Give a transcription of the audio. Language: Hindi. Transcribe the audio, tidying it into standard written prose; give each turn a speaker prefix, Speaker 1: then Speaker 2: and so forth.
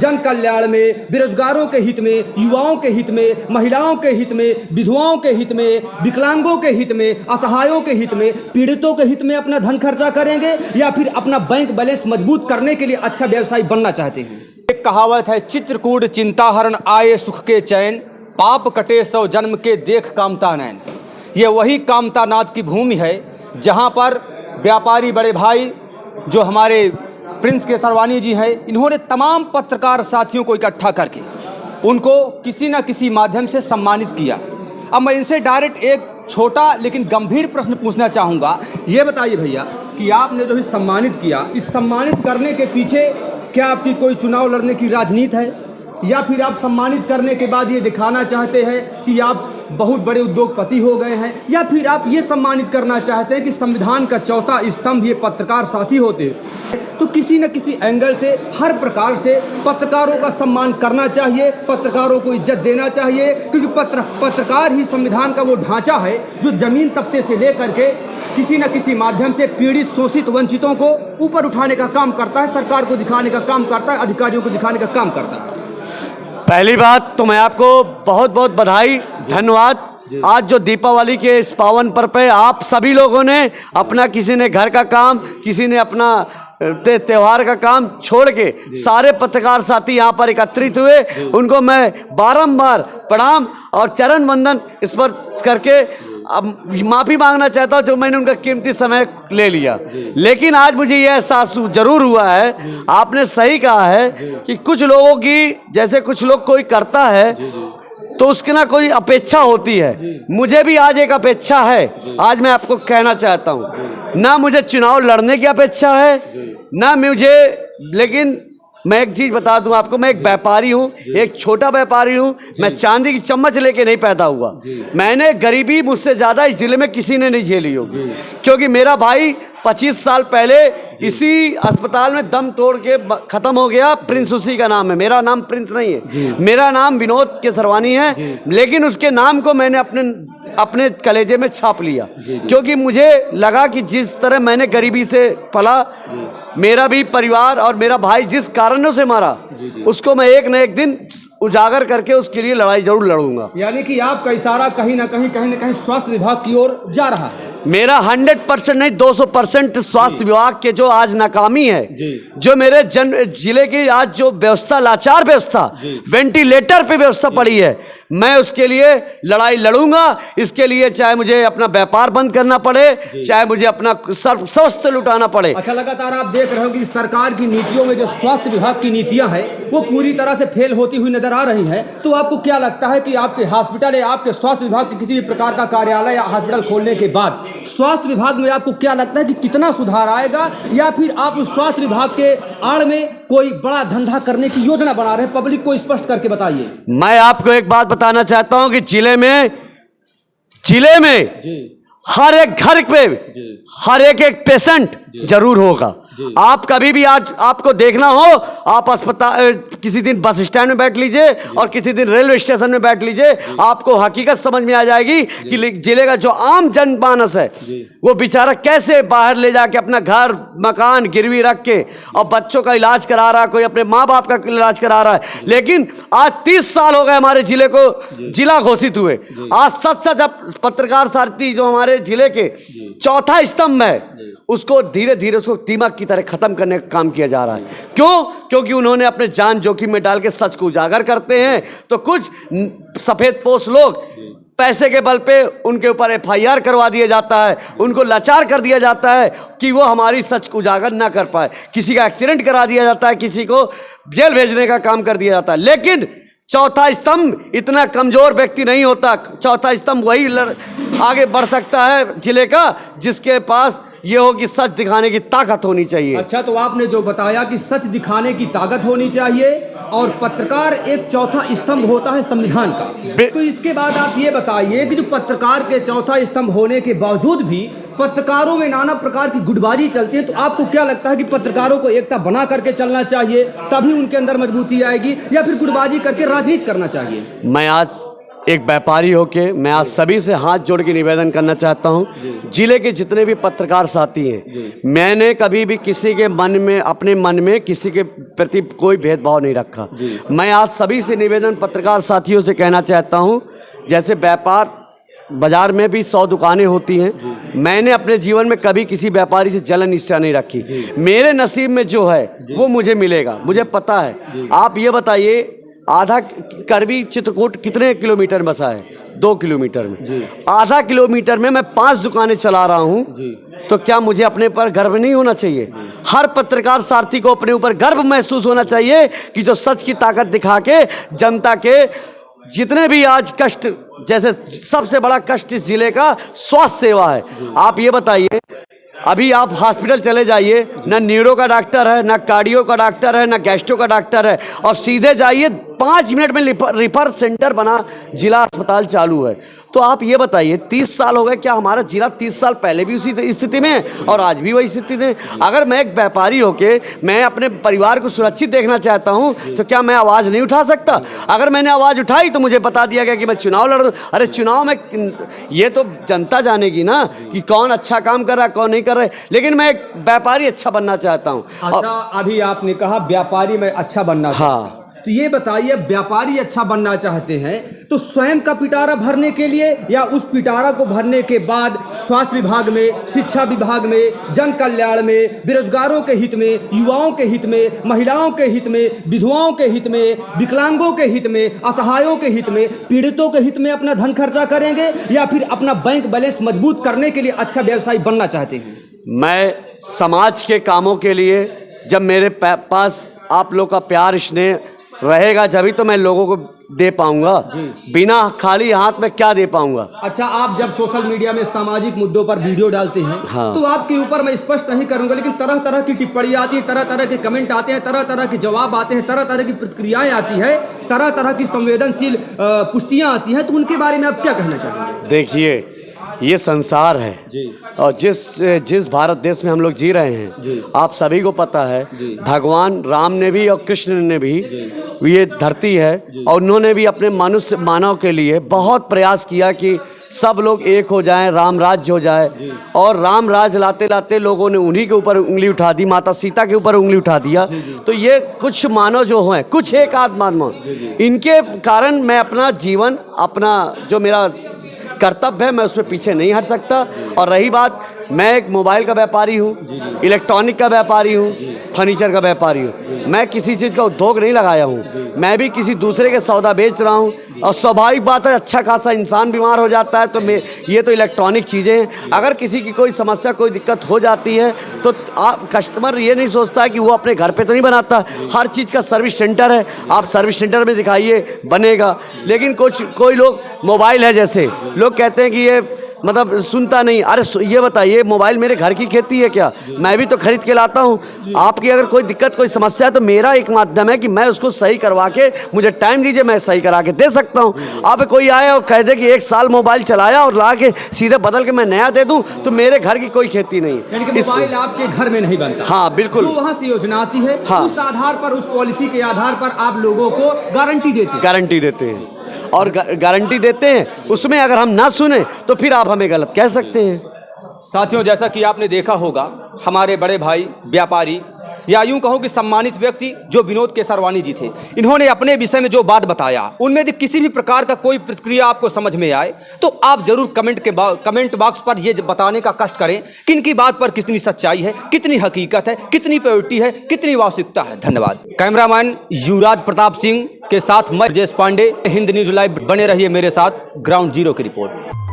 Speaker 1: जन कल्याण में, बेरोजगारों के हित में, युवाओं के हित में, महिलाओं के हित में, विधवाओं के हित में, विकलांगों के हित में, असहायों के हित में, पीड़ितों के हित में अपना धन खर्चा करेंगे, या फिर अपना बैंक बैलेंस मजबूत करने के लिए अच्छा व्यवसायी बनना चाहते हैं? एक कहावत है, चित्रकूट चिंता हरण आए सुख के चैन, पाप कटे 100 जन्म के देख कामता नैन। ये वही कामता नाथ की भूमि है जहाँ पर व्यापारी बड़े भाई जो हमारे प्रिंस केसरवानी जी हैं, इन्होंने तमाम पत्रकार साथियों को इकट्ठा करके उनको किसी न किसी माध्यम से सम्मानित किया। अब मैं इनसे डायरेक्ट एक छोटा लेकिन गंभीर प्रश्न पूछना चाहूँगा। ये बताइए भैया कि आपने जो इस सम्मानित किया, इस सम्मानित करने के पीछे क्या आपकी कोई चुनाव लड़ने की राजनीति है, या फिर आप सम्मानित करने के बाद ये दिखाना चाहते हैं कि आप बहुत बड़े उद्योगपति हो गए हैं, या फिर आप ये सम्मानित करना चाहते हैं कि संविधान का चौथा स्तंभ ये पत्रकार साथी होते हैं? तो किसी न किसी एंगल से, हर प्रकार से पत्रकारों का सम्मान करना चाहिए, पत्रकारों को इज्जत देना चाहिए, क्योंकि पत्रकार ही संविधान का वो ढांचा है जो जमीन तबके से लेकर के किसी न किसी माध्यम से पीड़ित, शोषित, वंचितों को ऊपर उठाने का काम करता है, सरकार को दिखाने का काम करता है, अधिकारियों को दिखाने का काम करता है।
Speaker 2: पहली बात तो मैं आपको बहुत बहुत बधाई, धन्यवाद। आज जो दीपावली के इस पावन पर्व पे आप सभी लोगों ने अपना, किसी ने घर का काम, किसी ने अपना त्योहार का काम छोड़ के सारे पत्रकार साथी यहाँ पर एकत्रित हुए, उनको मैं बारंबार प्रणाम और चरण वंदन इस पर करके अब माफ़ी मांगना चाहता हूँ जो मैंने उनका कीमती समय ले लिया। लेकिन आज मुझे यह एहसास जरूर हुआ है, आपने सही कहा है कि कुछ लोगों की, जैसे कुछ लोग कोई करता है तो उसकी ना कोई अपेक्षा होती है, मुझे भी आज एक अपेक्षा है। आज मैं आपको कहना चाहता हूँ, ना मुझे चुनाव लड़ने की अपेक्षा है, ना मुझे, लेकिन मैं एक चीज़ बता दूं आपको, मैं एक व्यापारी हूं, एक छोटा व्यापारी हूं। मैं चांदी की चम्मच लेके नहीं पैदा हुआ। मैंने गरीबी मुझसे ज़्यादा इस जिले में किसी ने नहीं झेली होगी, क्योंकि मेरा भाई 25 साल पहले इसी अस्पताल में दम तोड़ के ख़त्म हो गया। प्रिंस उसी का नाम है, मेरा नाम प्रिंस नहीं है, मेरा नाम विनोद केसरवानी है, लेकिन उसके नाम को मैंने अपने कलेजे में छाप लिया, क्योंकि मुझे लगा कि जिस तरह मैंने गरीबी से पला, मेरा भी परिवार और मेरा भाई जिस कारणों से मारा, उसको मैं एक न एक दिन उजागर करके उसके लिए लड़ाई जरूर लड़ूंगा।
Speaker 1: यानी कि आपका इशारा कहीं ना कहीं स्वास्थ्य विभाग की ओर जा रहा है।
Speaker 2: मेरा 100% नहीं 200% स्वास्थ्य विभाग के जो आज नाकामी है, जो मेरे जिले की आज जो व्यवस्था, लाचार व्यवस्था, वेंटिलेटर पे व्यवस्था पड़ी है, मैं उसके लिए लड़ाई लड़ूंगा। इसके लिए चाहे मुझे अपना व्यापार बंद करना पड़े, चाहे मुझे अपना सर्वस्व लुटाना पड़े।
Speaker 1: अच्छा, लगातार आप देख रहे हो कि सरकार की नीतियों में जो स्वास्थ्य विभाग की नीतियां हैं वो पूरी तरह से फेल होती हुई नजर आ रही हैं। तो आपको क्या लगता है कि आपके हॉस्पिटल या आपके स्वास्थ्य विभाग के किसी भी प्रकार का कार्यालय या हॉस्पिटल खोलने के बाद स्वास्थ्य विभाग में आपको क्या लगता है कि कितना सुधार आएगा, या फिर आप उस स्वास्थ्य विभाग के आड़ में कोई बड़ा धंधा करने की योजना बना रहे हैं? पब्लिक को स्पष्ट करके बताइए।
Speaker 2: मैं आपको एक बात बताना चाहता हूं कि जिले में हर एक घर पे हर एक पेशेंट जरूर होगा। आप कभी भी आज आपको देखना हो, आप अस्पताल किसी दिन बस स्टैंड में बैठ लीजिए और किसी दिन रेलवे स्टेशन में बैठ लीजिए, आपको हकीकत समझ में आ जाएगी कि जिले का जो आम जनमानस है वो बेचारा कैसे बाहर ले जाके अपना घर मकान गिरवी रख के और बच्चों का इलाज करा रहा है, कोई अपने माँ बाप का इलाज करा रहा है। लेकिन आज 30 साल हो गए हमारे जिले को जिला घोषित हुए। आज सच पत्रकार साथी जो हमारे जिले के चौथा स्तंभ है, उसको धीरे धीरे उसको दीमक की तरह खत्म करने का काम किया जा रहा है। क्यों? क्योंकि उन्होंने अपने जान जोखिम में डाल के सच को उजागर करते हैं, तो कुछ सफेद पोश लोग पैसे के बल पे उनके ऊपर FIR करवा दिया जाता है, उनको लाचार कर दिया जाता है कि वो हमारी सच को उजागर ना कर पाए। किसी का एक्सीडेंट करा दिया जाता है, किसी को जेल भेजने का काम कर दिया जाता है। लेकिन चौथा स्तंभ इतना कमजोर व्यक्ति नहीं होता। चौथा स्तंभ वही आगे बढ़ सकता है जिले का जिसके पास ये हो कि सच दिखाने की ताकत होनी चाहिए।
Speaker 1: अच्छा, तो आपने जो बताया कि सच दिखाने की ताकत होनी चाहिए और पत्रकार एक चौथा स्तंभ होता है संविधान का, तो इसके बाद आप ये बताइए कि जो पत्रकार के चौथा स्तंभ होने के बावजूद भी पत्रकारों में नाना प्रकार की गुटबाजी चलती है, तो आपको क्या लगता है कि पत्रकारों को एकता बना करके चलना चाहिए, तभी उनके अंदर मजबूती आएगी, या फिर गुटबाजी करके राजनीति करना चाहिए?
Speaker 2: मैं आज एक व्यापारी होके मैं आज सभी से हाथ जोड़ के निवेदन करना चाहता हूँ, जिले के जितने भी पत्रकार साथी हैं, मैंने कभी भी किसी के मन में, अपने मन में किसी के प्रति कोई भेदभाव नहीं रखा। मैं आज सभी से निवेदन पत्रकार साथियों से कहना चाहता हूँ, जैसे व्यापार बाजार में भी 100 दुकानें होती हैं, मैंने अपने जीवन में कभी किसी व्यापारी से जलन ईर्ष्या नहीं रखी। मेरे नसीब में जो है वो मुझे मिलेगा, मुझे पता है। आप ये बताइए, आधा करवी चित्रकूट कितने किलोमीटर बसा है? 2 किलोमीटर में। आधा किलोमीटर में मैं 5 दुकानें चला रहा हूँ, तो क्या मुझे अपने पर गर्व नहीं होना चाहिए? हर पत्रकार साथी को अपने ऊपर गर्व महसूस होना चाहिए कि जो सच की ताकत दिखा के जनता के जितने भी आज कष्ट, जैसे सबसे बड़ा कष्ट इस जिले का स्वास्थ्य सेवा है। आप ये बताइए, अभी आप हॉस्पिटल चले जाइए, ना न्यूरो का डॉक्टर है, ना कार्डियो का डॉक्टर है, ना गैस्ट्रो का डॉक्टर है, और सीधे जाइए 5 मिनट में रिफर सेंटर बना, जिला अस्पताल चालू है। तो आप ये बताइए, 30 साल हो गए, क्या हमारा जिला 30 साल पहले भी उसी स्थिति में है और आज भी वही स्थिति में? अगर मैं एक व्यापारी होके मैं अपने परिवार को सुरक्षित देखना चाहता हूं, तो क्या मैं आवाज़ नहीं उठा सकता? अगर मैंने आवाज़ उठाई तो मुझे बता दिया गया कि मैं चुनाव लड़ रहा हूं। अरे चुनाव में ये तो जनता जानेगी ना कि कौन अच्छा काम कर रहा है, कौन नहीं कर रहा है। लेकिन मैं एक व्यापारी अच्छा बनना चाहता हूँ।
Speaker 1: अच्छा, अभी आपने कहा व्यापारी में अच्छा बनना,
Speaker 2: हाँ,
Speaker 1: तो ये बताइए, व्यापारी अच्छा बनना चाहते हैं तो स्वयं का पिटारा भरने के लिए, या उस पिटारा को भरने के बाद स्वास्थ्य विभाग में, शिक्षा विभाग में, जन कल्याण में, बेरोजगारों के हित में, युवाओं के हित में, महिलाओं के हित में, विधवाओं के हित में, विकलांगों के हित में, असहायों के हित में, पीड़ितों के हित में अपना धन खर्चा करेंगे, या फिर अपना बैंक बैलेंस मजबूत करने के लिए अच्छा व्यवसायी बनना चाहते हैं?
Speaker 2: मैं समाज के कामों के लिए, जब मेरे पास आप लोग का प्यार स्नेह रहेगा, जभी तो मैं लोगों को दे पाऊंगा। बिना खाली हाथ में क्या दे पाऊंगा?
Speaker 1: अच्छा, आप जब सोशल मीडिया में सामाजिक मुद्दों पर वीडियो डालते हैं,
Speaker 2: हाँ,
Speaker 1: तो आपके ऊपर मैं स्पष्ट नहीं करूंगा, लेकिन तरह तरह की टिप्पणी आती है, तरह तरह के कमेंट आते हैं, तरह तरह के जवाब आते हैं, तरह तरह की प्रतिक्रियाएं आती है, तरह तरह की संवेदनशील पुष्टियां आती हैं, तो उनके बारे में आप क्या कहना चाहेंगे?
Speaker 2: देखिए, ये संसार है और जिस भारत देश में हम लोग जी रहे हैं, आप सभी को पता है, भगवान राम ने भी और कृष्ण ने भी, ये धरती है और उन्होंने भी अपने मानव के लिए बहुत प्रयास किया कि सब लोग एक हो जाएं, राम राज्य हो जाए। और राम राज्य लाते लाते लोगों ने उन्हीं के ऊपर उंगली उठा दी, माता सीता के ऊपर उंगली उठा दिया। तो ये कुछ मानव जो हैं, कुछ एक आध मानव, इनके कारण मैं अपना जीवन, अपना जो मेरा कर्तव्य है, मैं उसमें पीछे नहीं हट सकता। और रही बात, मैं एक मोबाइल का व्यापारी हूँ, इलेक्ट्रॉनिक का व्यापारी हूँ, फर्नीचर का व्यापारी हूँ। मैं किसी चीज़ का उद्योग नहीं लगाया हूँ, मैं भी किसी दूसरे के सौदा बेच रहा हूँ। और स्वाभाविक बात है, अच्छा खासा इंसान बीमार हो जाता है, तो ये तो इलेक्ट्रॉनिक चीज़ें हैं। अगर किसी की कोई समस्या, कोई दिक्कत हो जाती है, तो आप कस्टमर ये नहीं सोचता है कि वो अपने घर पे तो नहीं बनाता। हर चीज़ का सर्विस सेंटर है, आप सर्विस सेंटर में दिखाइए, बनेगा। लेकिन कोई लोग, मोबाइल है जैसे, लोग कहते हैं कि ये मतलब सुनता नहीं। अरे ये बताइए, मोबाइल मेरे घर की खेती है क्या? मैं भी तो खरीद के लाता हूँ। आपकी अगर कोई दिक्कत, कोई समस्या है, तो मेरा एक माध्यम है कि मैं उसको सही करवा के, मुझे टाइम दीजिए, मैं सही करा के दे सकता हूँ। अब कोई आया और कह दे कि 1 साल मोबाइल चलाया और ला के सीधे बदल के मैं नया दे दूँ, तो मेरे घर की कोई खेती नहीं है।
Speaker 1: मोबाइल आपके घर में नहीं बनता?
Speaker 2: हाँ, बिल्कुल।
Speaker 1: तो वहाँ से योजना आती है,
Speaker 2: हाँ,
Speaker 1: उस आधार पर, उस पॉलिसी के आधार पर आप लोगों को गारंटी देते हैं
Speaker 2: और गारंटी देते हैं। उसमें अगर हम ना सुने तो फिर आप हमें गलत कह सकते हैं।
Speaker 1: साथियों, जैसा कि आपने देखा होगा, हमारे बड़े भाई व्यापारी, या यूं कहो कि सम्मानित व्यक्ति जो विनोद केसरवानी जी थे, इन्होंने अपने विषय में जो बात बताया, उनमें यदि किसी भी प्रकार का कोई प्रतिक्रिया आपको समझ में आए, तो आप जरूर कमेंट बॉक्स पर ये बताने का कष्ट करें कि इनकी बात पर कितनी सच्चाई है, कितनी हकीकत है, कितनी प्योरिटी है, कितनी वास्तविकता है। धन्यवाद। कैमरामैन युवराज प्रताप सिंह के साथ मैं ब्रजेश पांडे, हिंद न्यूज लाइव। बने रहिए मेरे साथ। ग्राउंड जीरो की रिपोर्ट।